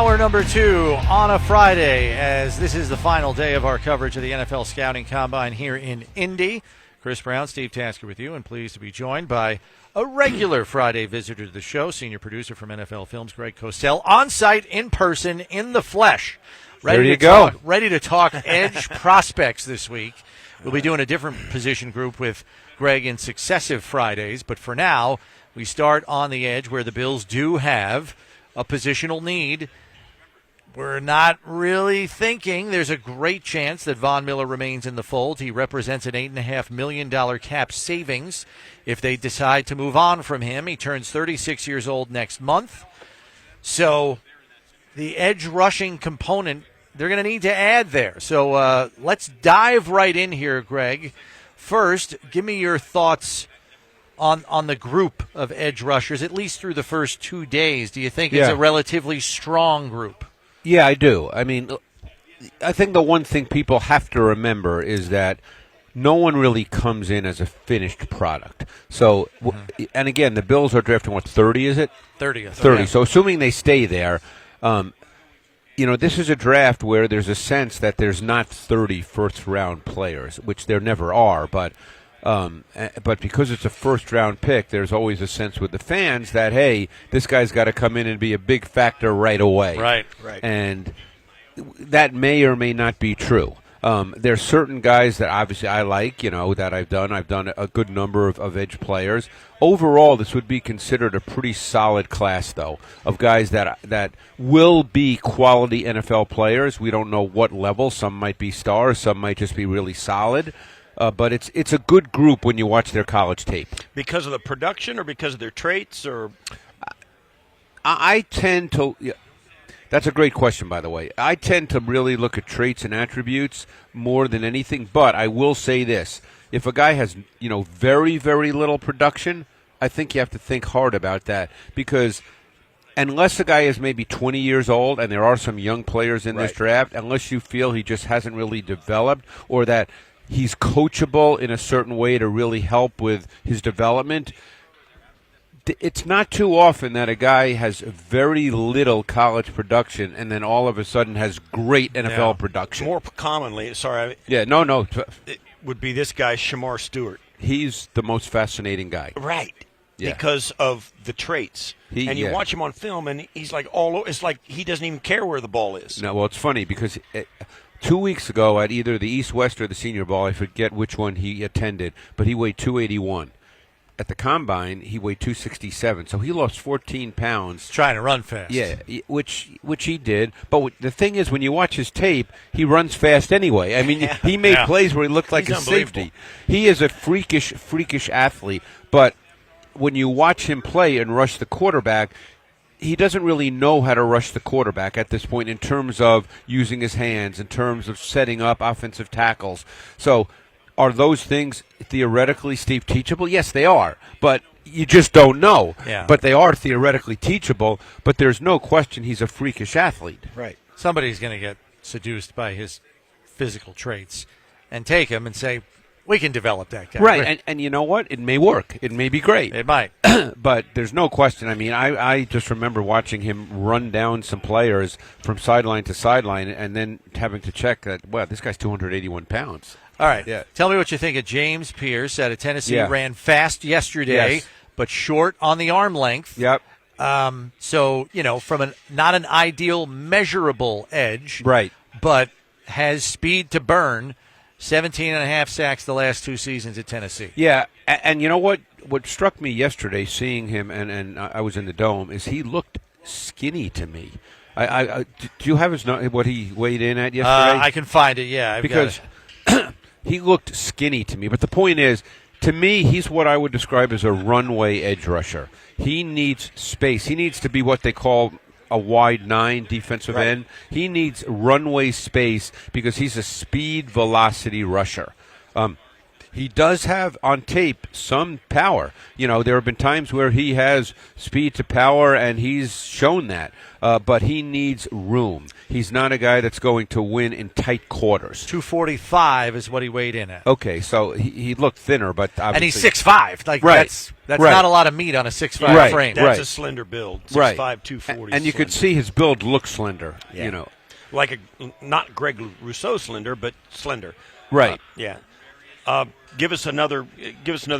Hour number 2 on a Friday, as this is the final day of our coverage of the NFL Scouting Combine here in Indy. Chris Brown, Steve Tasker with you, and pleased to be joined by a regular Friday visitor to the show, senior producer from NFL Films, Greg Cosell, on site, in person, in the flesh. Ready to talk edge prospects this week. We'll be doing a different position group with Greg in successive Fridays, but for now, we start on the edge where the Bills do have a positional need. We're not really thinking there's a great chance that Von Miller remains in the fold. He represents an $8.5 million cap savings if they decide to move on from him. He turns 36 years old next month. So the edge rushing component, they're going to need to add there. So let's dive right in here, Greg. First, give me your thoughts on the group of edge rushers, at least through the first 2 days. Do you think it's a relatively strong group? Yeah, I do. I mean, I think the one thing people have to remember is that no one really comes in as a finished product. So, and again, the Bills are drafting, 30, is it? 30th. 30. So assuming they stay there, this is a draft where there's a sense that there's not 30 first-round players, which there never are, but because it's a first-round pick, there's always a sense with the fans that, hey, this guy's got to come in and be a big factor right away. Right. And that may or may not be true. There's certain guys that obviously I like, that I've done. I've done a good number of edge players. Overall, this would be considered a pretty solid class, though, of guys that will be quality NFL players. We don't know what level. Some might be stars. Some might just be really solid. But it's a good group when you watch their college tape. Because of the production or because of their traits? Or I tend to that's a great question, by the way. I tend to really look at traits and attributes more than anything. But I will say this. If a guy has, very, very little production, I think you have to think hard about that. Because unless a guy is maybe 20 years old, and there are some young players in this draft, unless you feel he just hasn't really developed or that he's coachable in a certain way to really help with his development, it's not too often that a guy has very little college production and then all of a sudden has great NFL production. More commonly, it would be this guy, Shamar Stewart. He's the most fascinating guy. Right. Yeah. Because of the traits. You watch him on film, and he's like it's like he doesn't even care where the ball is. No, well, it's funny because 2 weeks ago at either the East West or the Senior Bowl, I forget which one he attended, but he weighed 281. At the Combine, he weighed 267, so he lost 14 pounds. Trying to run fast. Yeah, which he did. But the thing is, when you watch his tape, he runs fast anyway. I mean, he made plays where he looked like a safety. He is a freakish athlete, but when you watch him play and rush the quarterback, he doesn't really know how to rush the quarterback at this point in terms of using his hands, in terms of setting up offensive tackles. So are those things theoretically, Steve, teachable? Yes, they are, but you just don't know. Yeah. But they are theoretically teachable, but there's no question he's a freakish athlete. Right. Somebody's going to get seduced by his physical traits and take him and say, we can develop that guy. Right, and you know what? It may work. It may be great. It might. But there's no question. I mean, I just remember watching him run down some players from sideline to sideline and then having to check that, well, this guy's 281 pounds. All right. Yeah. Tell me what you think of James Pearce out of Tennessee. Ran fast yesterday, but short on the arm length. Yep. So, from not an ideal measurable edge. Right. But has speed to burn. 17.5 sacks the last 2 seasons at Tennessee. Yeah, and you know what? What struck me yesterday, seeing him, and I was in the Dome, is he looked skinny to me. Do you have what he weighed in at yesterday? I can find it. Yeah, because he looked skinny to me. But the point is, to me, he's what I would describe as a runway edge rusher. He needs space. He needs to be what they call a wide 9 defensive end. He needs runway space because he's a speed velocity rusher. he does have on tape some power. There have been times where he has speed to power, and he's shown that. But he needs room. He's not a guy that's going to win in tight quarters. 245 is what he weighed in at. Okay, so he looked thinner, but obviously, and he's 6'5". Like right. That's not a lot of meat on a 6'5" frame. That's a slender build. 6'5", 240. And you could see his build look slender. Yeah. Like not Greg Rousseau slender, but slender. Right. Yeah. Give us another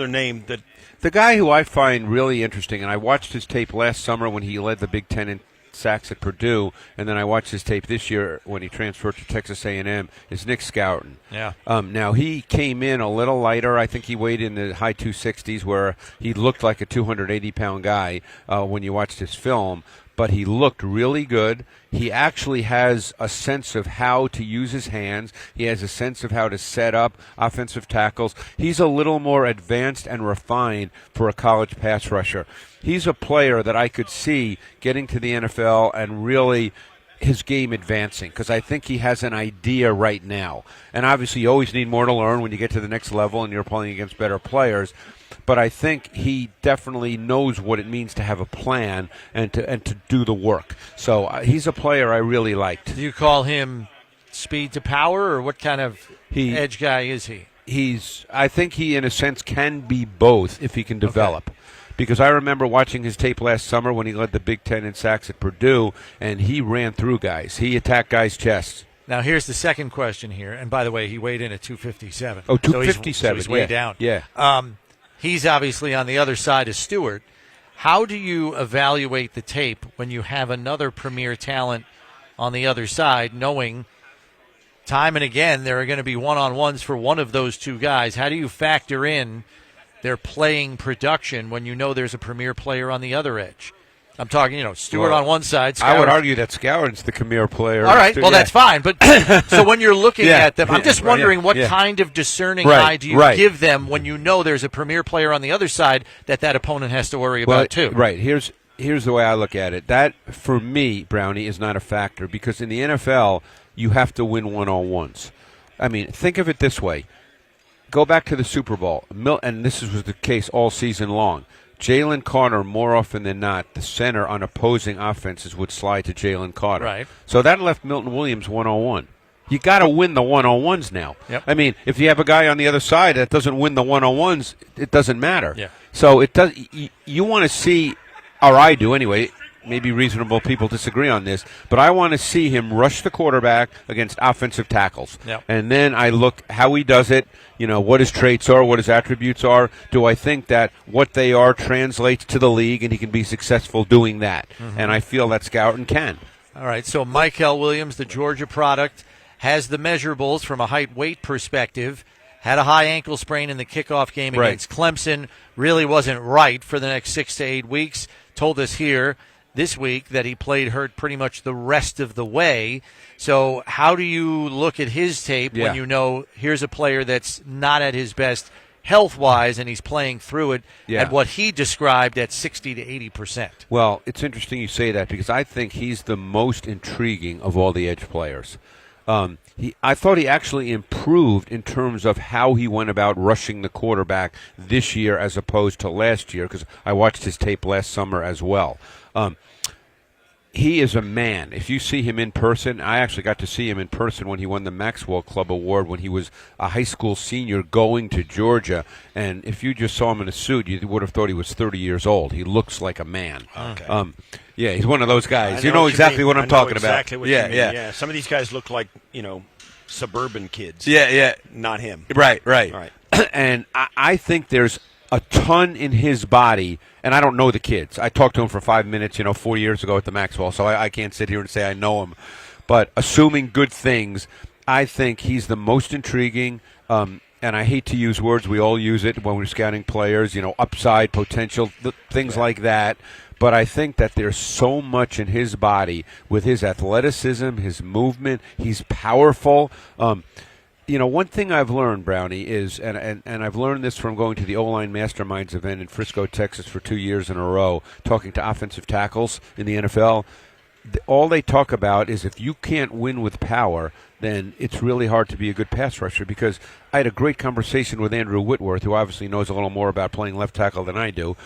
name that. The guy who I find really interesting, and I watched his tape last summer when he led the Big Ten in sacks at Purdue, and then I watched his tape this year when he transferred to Texas A&M, is Nic Scourton. Yeah. Now, he came in a little lighter. I think he weighed in the high 260s, where he looked like a 280-pound guy when you watched his film. But he looked really good. He actually has a sense of how to use his hands. He has a sense of how to set up offensive tackles. He's a little more advanced and refined for a college pass rusher. He's a player that I could see getting to the NFL and really his game advancing, because I think he has an idea right now. And obviously you always need more to learn when you get to the next level and you're playing against better players. But I think he definitely knows what it means to have a plan and to do the work. So he's a player I really liked. Do you call him speed to power, or what kind of edge guy is he? I think he, in a sense, can be both if he can develop. Okay. Because I remember watching his tape last summer when he led the Big Ten in sacks at Purdue, and he ran through guys. He attacked guys' chests. Now, here's the second question here. And by the way, he weighed in at 257. Oh, 257. So he's way down. Yeah. He's obviously on the other side of Stewart. How do you evaluate the tape when you have another premier talent on the other side, knowing time and again there are going to be one-on-ones for one of those two guys? How do you factor in their playing production when you know there's a premier player on the other edge? I'm talking, Stewart on one side. Scourton. I would argue that Scourton's the premier player. All right, well, that's fine. But so when you're looking at them, I'm just wondering what kind of discerning eye do you give them when you know there's a premier player on the other side that opponent has to worry about too? Right. Here's the way I look at it. That, for me, Brownie, is not a factor, because in the NFL, you have to win one-on-ones. I mean, think of it this way. Go back to the Super Bowl, and this was the case all season long. Jalen Carter, more often than not, the center on opposing offenses would slide to Jalen Carter. Right. So that left Milton Williams one-on-one. You got to win the one-on-ones now. Yep. I mean, if you have a guy on the other side that doesn't win the one-on-ones, it doesn't matter. Yeah. So it does. You want to see, or I do anyway. Maybe reasonable people disagree on this, but I want to see him rush the quarterback against offensive tackles. Yep. And then I look how he does it, what his traits are, what his attributes are. Do I think that what they are translates to the league and he can be successful doing that? Mm-hmm. And I feel that Scourton can. All right, so Mykel Williams, the Georgia product, has the measurables from a height-weight perspective. Had a high ankle sprain in the kickoff game against Clemson. Really wasn't right for the next 6 to 8 weeks. Told us here this week that he played hurt pretty much the rest of the way. So how do you look at his tape when you know here's a player that's not at his best health-wise and he's playing through it at what he described at 60 to 80%? Well, it's interesting you say that, because I think he's the most intriguing of all the edge players. I thought he actually improved in terms of how he went about rushing the quarterback this year as opposed to last year, because I watched his tape last summer as well. He is a man. If you see him in person, I actually got to see him in person when he won the Maxwell Club Award when he was a high school senior going to Georgia. And if you just saw him in a suit, you would have thought he was 30 years old. He looks like a man. Okay. Yeah, he's one of those guys. You know exactly what I'm talking about. What you mean. Yeah. Some of these guys look like, suburban kids. Yeah. Not him. Right. All right. And I think there's a ton in his body, and I don't know the kids. I talked to him for 5 minutes, 4 years ago at the Maxwell, so I can't sit here and say I know him. But assuming good things, I think he's the most intriguing, and I hate to use words. We all use it when we're scouting players, upside, potential, things like that. But I think that there's so much in his body with his athleticism, his movement. He's powerful. One thing I've learned, Brownie, is, and I've learned this from going to the O-Line Masterminds event in Frisco, Texas for 2 years in a row, talking to offensive tackles in the NFL. all they talk about is if you can't win with power, then it's really hard to be a good pass rusher. Because I had a great conversation with Andrew Whitworth, who obviously knows a little more about playing left tackle than I do.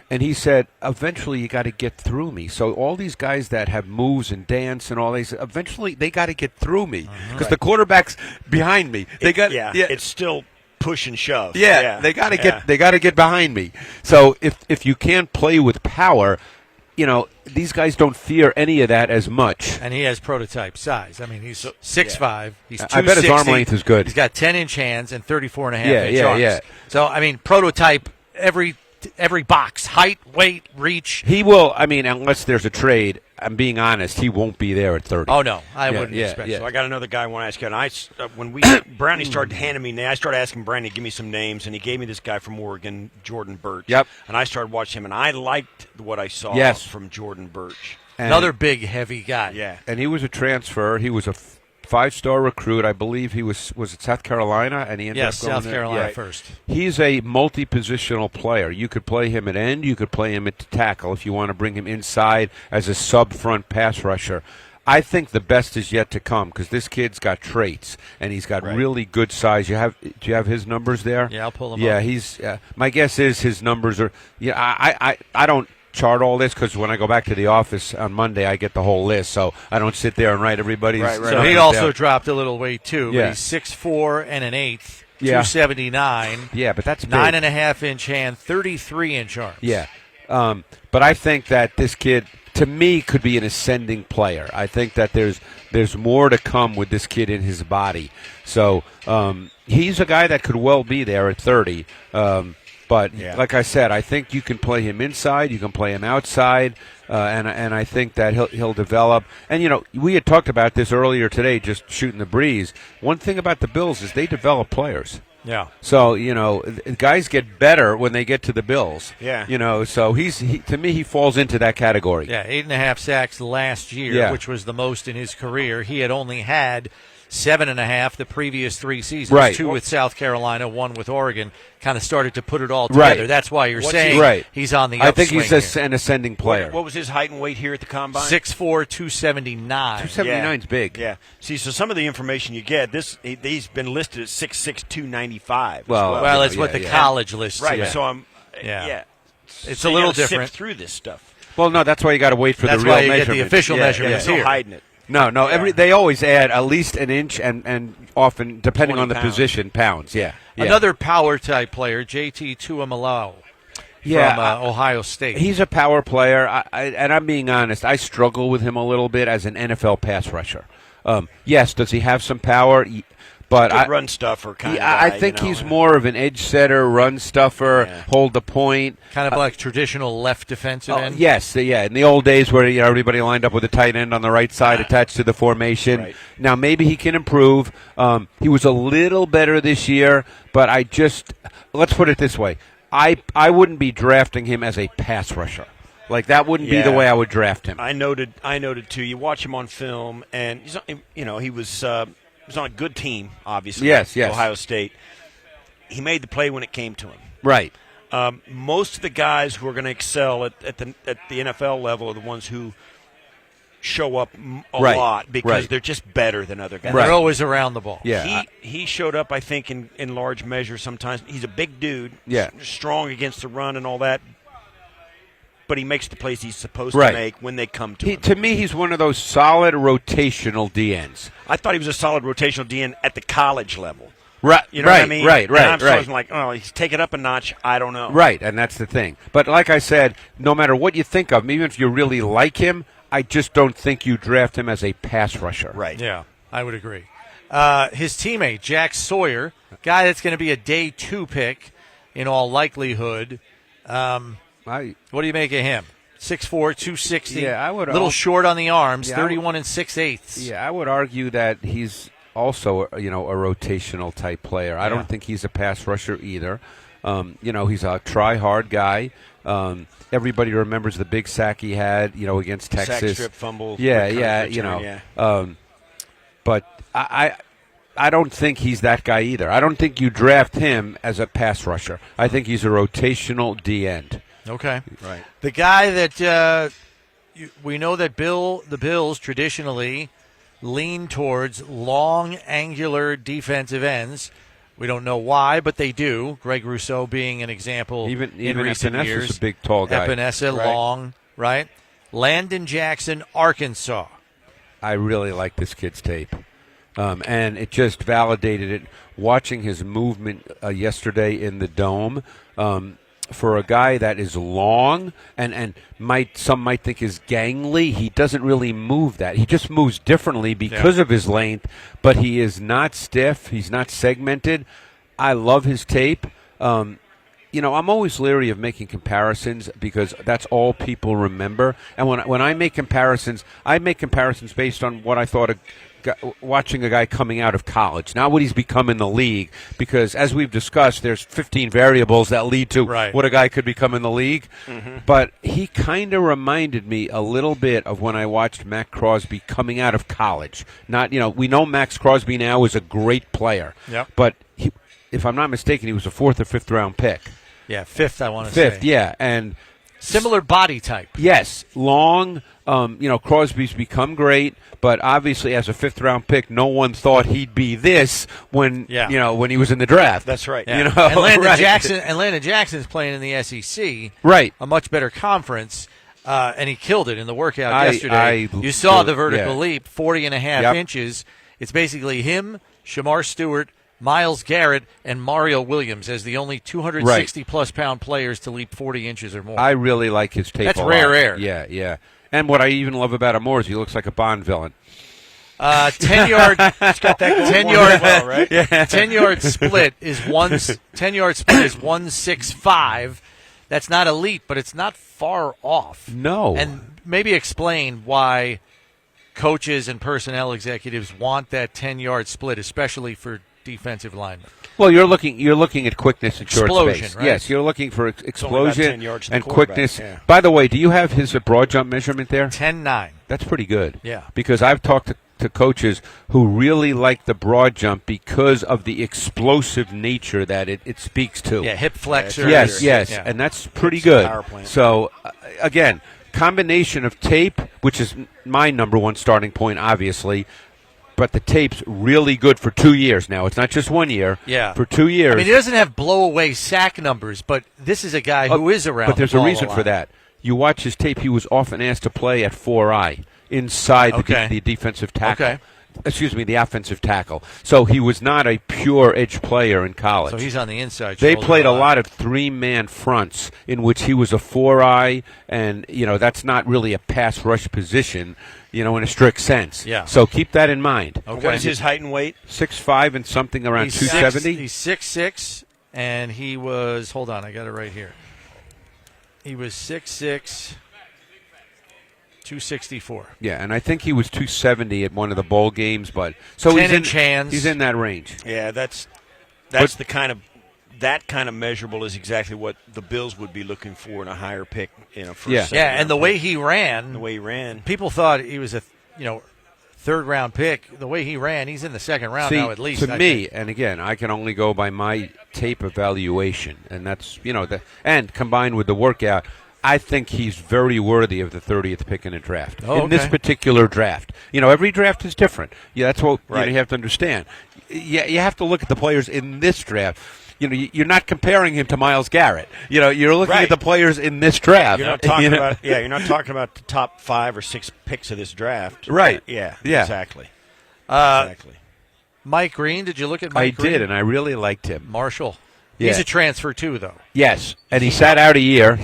And he said, eventually you got to get through me. So all these guys that have moves and dance and all these, eventually they got to get through me because the quarterback's behind me. It's still push and shove. Yeah. They got to get behind me. So if you can't play with power, these guys don't fear any of that as much. And he has prototype size. I mean, he's 6'5". He's 260. I bet his arm length is good. He's got 10-inch hands and 34.5-inch arms. Yeah. So, I mean, prototype every box, height, weight, reach. He will, unless there's a trade, I'm being honest, he won't be there at 30. Oh, no, I wouldn't expect so. I got another guy I want to ask you. And when Brownie started handing me names, I started asking Brownie to give me some names, and he gave me this guy from Oregon, Jordan Burch. Yep. And I started watching him, and I liked what I saw from Jordan Burch. Another big, heavy guy. Yeah. And he was a transfer. He was a 5-star recruit. I believe he was it South Carolina, and he ended up going South there. Carolina first. He's a multi-positional player. You could play him at end. You could play him at tackle if you want to bring him inside as a sub-front pass rusher. I think the best is yet to come because this kid's got traits and he's got really good size. Do you have his numbers there? Yeah, I'll pull them up. Yeah, he's. My guess is his numbers are. Yeah, I don't chart all this because when I go back to the office on Monday, I get the whole list, so I don't sit there and write everybody's. Right. So he also dropped a little weight too. Yeah. But he's 6'4" and an eighth, 279. Yeah, but that's big. 9.5-inch hand, 33-inch arms. Yeah, but I think that this kid, to me, could be an ascending player. I think that there's more to come with this kid in his body. So he's a guy that could well be there at 30. But like I said, I think you can play him inside, you can play him outside, and I think that he'll develop. And we had talked about this earlier today, just shooting the breeze. One thing about the Bills is they develop players. Yeah. So guys get better when they get to the Bills. Yeah. So to me he falls into that category. Yeah, 8.5 sacks last year, which was the most in his career. He had only had 7.5 the previous 3 seasons. Right. 2 with South Carolina, 1 with Oregon. Kind of started to put it all together. Right. That's why you're saying he's on the upswing. I think he's an ascending player. What was his height and weight here at the Combine? 6'4", 279. 279 is big. Yeah. See, so some of the information you get, he's been listed at 6'6", 295. Well, it's what the college lists. Right. Yeah. So I'm. It's a little different. Sift through this stuff. Well, no, that's why you got to wait for the real measurement. That's why you get the official measurements here. here. Hiding it. No. They always add at least an inch and often, depending on the position, pounds. Yeah. Another power type player, JT Tuimoloau. From Ohio State. He's a power player, and I'm being honest. I struggle with him a little bit as an NFL pass rusher. Yes, does he have some power? But good run stuffer kind of guy, I think he's more of an edge setter, run stuffer, hold the point. Kind of like traditional left defensive end? Yes, in the old days where everybody lined up with a tight end on the right side attached to the formation. Right. Now, maybe he can improve. He was a little better this year, but let's put it this way. I wouldn't be drafting him as a pass rusher. Like, that wouldn't be the way I would draft him. I noted too. You watch him on film, and he was on a good team, obviously. Yes. Ohio State. He made the play when it came to him. Right. Most of the guys who are going to excel at the NFL level are the ones who show up a lot because they're just better than other guys. They're always around the ball. Yeah. He showed up, I think, in large measure sometimes. He's a big dude, strong against the run and all that, but he makes the plays he's supposed to make when they come to him. To me, he's one of those solid rotational DNs. I thought he was a solid rotational DN at the college level. Right, you know what I mean? Right. I'm like, he's taken up a notch. I don't know. Right, and that's the thing. But like I said, no matter what you think of him, even if you really like him, I just don't think you draft him as a pass rusher. Right. Yeah, I would agree. His teammate, Jack Sawyer, guy that's going to be a day 2 pick in all likelihood. What do you make of him? 6'4", 260. Yeah, I would. A little short on the arms. 31 and 6/8. Yeah, I would argue that he's also a rotational type player. I don't think he's a pass rusher either. He's a try-hard guy. Everybody remembers the big sack he had, against Texas. Sack, strip, fumble. But I don't think he's that guy either. I don't think you draft him as a pass rusher. I think he's a rotational D end. Okay. Right. The guy that we know that the Bills traditionally lean towards long, angular defensive ends. We don't know why, but they do. Greg Rousseau being an example even in recent Epinesa years. is a big, tall guy. Epinesa, right. long, right? Landon Jackson, Arkansas. I really like this kid's tape. And it just validated it. Watching his movement yesterday in the Dome, for a guy that is long and some might think is gangly, he doesn't really move that. He just moves differently because of his length, but he is not stiff. He's not segmented. I love his tape. I'm always leery of making comparisons because that's all people remember. And when I make comparisons based on what I thought watching a guy coming out of college, not what he's become in the league, because as we've discussed, there's 15 variables that lead to what a guy could become in the league. Mm-hmm. But he kind of reminded me a little bit of when I watched Max Crosby coming out of college. We know Max Crosby now is a great player, but if I'm not mistaken, he was a 4th or 5th round pick. Yeah, 5th, I want to say. 5th, yeah, and similar body type. Yes, long. Crosby's become great, but obviously as a 5th round pick, no one thought he'd be this when when he was in the draft. That's right. Yeah. And Landon Jackson's playing in the SEC, right? A much better conference, and he killed it in the workout yesterday. You saw the vertical leap, 40.5 inches. It's basically him, Shamar Stewart, Myles Garrett, and Mykel Williams as the only 260-plus pound players to leap 40 inches or more. I really like his tape. That's a rare lot. air. Yeah. And what I even love about him more is he looks like a Bond villain. 10-yard, it's got that 10-yard, well, right? Yeah. 10-yard split is 1.65. That's not elite, but it's not far off. No. And maybe explain why coaches and personnel executives want that 10-yard split, especially for defensive linemen. Well, you're looking at quickness and short space. Right? Yes, you're looking for explosion and quickness. Yeah. By the way, do you have his broad jump measurement there? 10.9. That's pretty good. Yeah. Because I've talked to coaches who really like the broad jump because of the explosive nature that it speaks to. Yeah, hip flexor. Yes, and that's pretty good. So, again, combination of tape, which is my number one starting point, obviously, but the tape's really good for 2 years now. It's not just 1 year. Yeah. For 2 years. I mean, he doesn't have blow-away sack numbers, but this is a guy who is around. But there's a reason for that. You watch his tape, he was often asked to play at 4-eye inside the defensive tackle. Okay. Excuse me, the offensive tackle. So he was not a pure edge player in college. So he's on the inside. They played a lot of 3-man fronts in which he was a 4-eye, and that's not really a pass rush position, in a strict sense. Yeah. So keep that in mind. Okay. What is his height and weight? 6'5" and something around 270. He's 6'6", and he was. Hold on, I got it right here. He was 6'6". 264. Yeah, and I think he was 270 at one of the bowl games, but so 10-inch hands. He's in that range. Yeah, that kind of measurable is exactly what the Bills would be looking for in a higher pick in a first. And the way he ran, people thought he was a third-round pick. The way he ran, he's in the second round now at least. To me, and again, I can only go by my tape evaluation, and that's and combined with the workout. I think he's very worthy of the 30th pick in a draft. In this particular draft. Every draft is different. Yeah, that's what you have to understand. You have to look at the players in this draft. You're not comparing him to Myles Garrett. You're looking at the players in this draft. You're not talking about you're not talking about the top 5 or 6 picks of this draft. Right. Yeah. Exactly. Mike Green, did you look at Mike Green? I did, and I really liked him. Marshall. Yeah. He's a transfer too, though. Yes, and he sat out a year.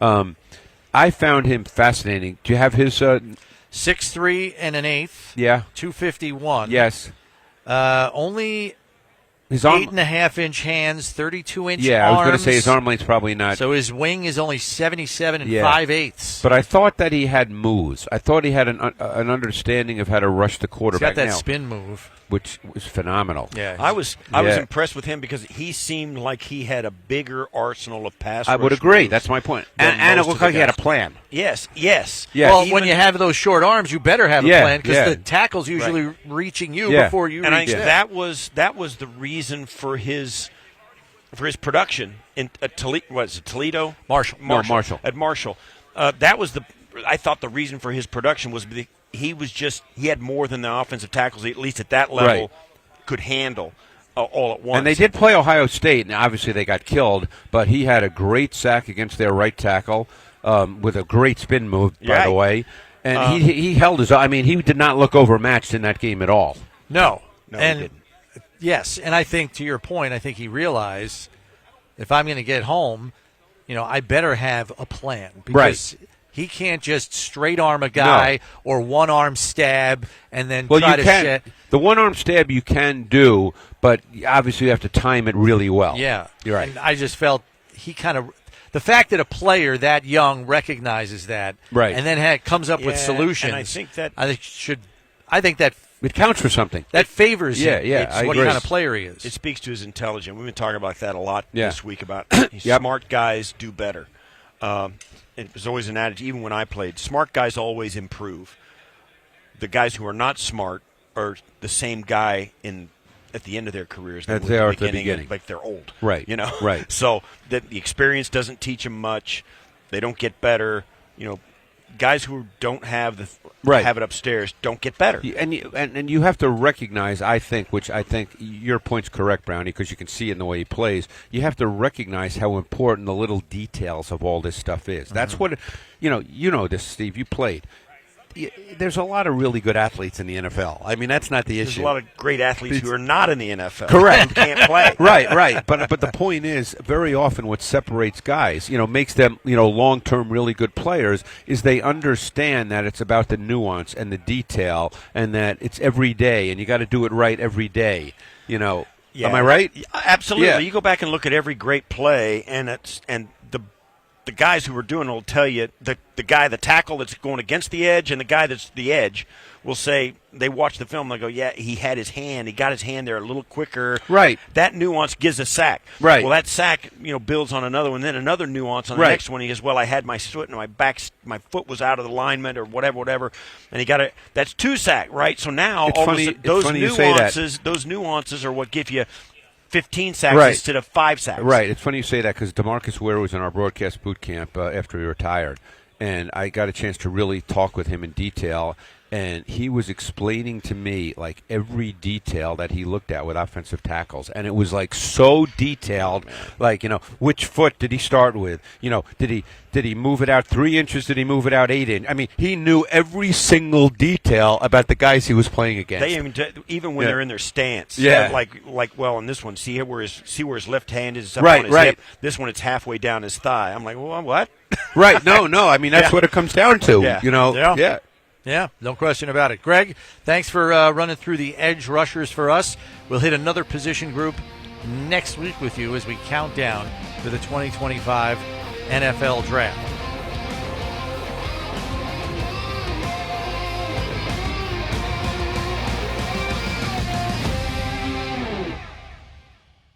I found him fascinating. Do you have his 6'3" and an eighth? Yeah. 251. Yes. Only his 8.5-inch hands, 32-inch arms. Yeah, I was going to say his arm length's probably not. So his wing is only 77 and 5/8. But I thought that he had moves. I thought he had an understanding of how to rush the quarterback. He's got that spin move, which was phenomenal. Yeah, I was impressed with him because he seemed like he had a bigger arsenal of pass rush. I would agree. That's my point. And it looked like he had a plan. Yes. Well, when you have those short arms, you better have a plan because the tackle's usually reaching you before you. And reach that was the reason for his production in Toledo. Marshall. At Marshall. That was I thought the reason for his production was he had more than the offensive tackles, at least at that level, could handle all at once. And they did play Ohio State, and obviously they got killed, but he had a great sack against their right tackle with a great spin move, by the way. And he held his – I mean, he did not look overmatched in that game at all. No, and, he didn't. Yes, and I think, to your point, I think he realized if I'm going to get home, I better have a plan. Because he can't just straight arm a guy or one-arm stab and then try to shed. The one-arm stab you can do, but obviously you have to time it really well. Yeah. You're right. And I just felt he kind of – the fact that a player that young recognizes that and then comes up with solutions, and I think that it counts for something. That favors him. I what agree. kind of player he is. It speaks to his intelligence. We've been talking about that a lot this week about smart guys do better. It was always an adage, even when I played, smart guys always improve. The guys who are not smart are the same guy at the end of their careers as they are at the beginning. Like they're old. Right. Right. So the experience doesn't teach them much. They don't get better. Guys who don't have have it upstairs don't get better. And you have to recognize, I think your point's correct, Brownie, because you can see it in the way he plays. You have to recognize how important the little details of all this stuff is. That's what you know this, Steve. You played. There's a lot of really good athletes in the NFL. I mean, that's not the issue. There's a lot of great athletes who are not in the NFL. Correct. Who can't play. Right. But the point is, very often what separates guys, makes them, long-term really good players, is they understand that it's about the nuance and the detail, and that it's every day, and you got to do it right every day. Am I right? Absolutely. Yeah. You go back and look at every great play, and the guys who are doing it will tell you the tackle that's going against the edge and the guy that's the edge will say, they watch the film, they go, yeah, he got his hand there a little quicker. Right. That nuance gives a sack. Right. Well, that sack, builds on another one, then another nuance on the next one. He goes, well, I had my foot and my foot was out of alignment or whatever. And that's 2 sacks, right? So now those nuances are what give you 15 sacks instead of 5 sacks. Right. It's funny you say that because DeMarcus Ware was in our broadcast boot camp after he retired, and I got a chance to really talk with him in detail. And he was explaining to me like every detail that he looked at with offensive tackles, and it was like so detailed. Like which foot did he start with? Did he move it out 3 inches? Did he move it out 8 inches? I mean, he knew every single detail about the guys he was playing against. They even when they're in their stance. Yeah. Well, in this one, see where his left hand is up on his hip. This one, it's halfway down his thigh. I'm like, well, what? Right. No. I mean, that's what it comes down to. Yeah. Yeah, no question about it. Greg, thanks for running through the edge rushers for us. We'll hit another position group next week with you as we count down to the 2025 NFL Draft.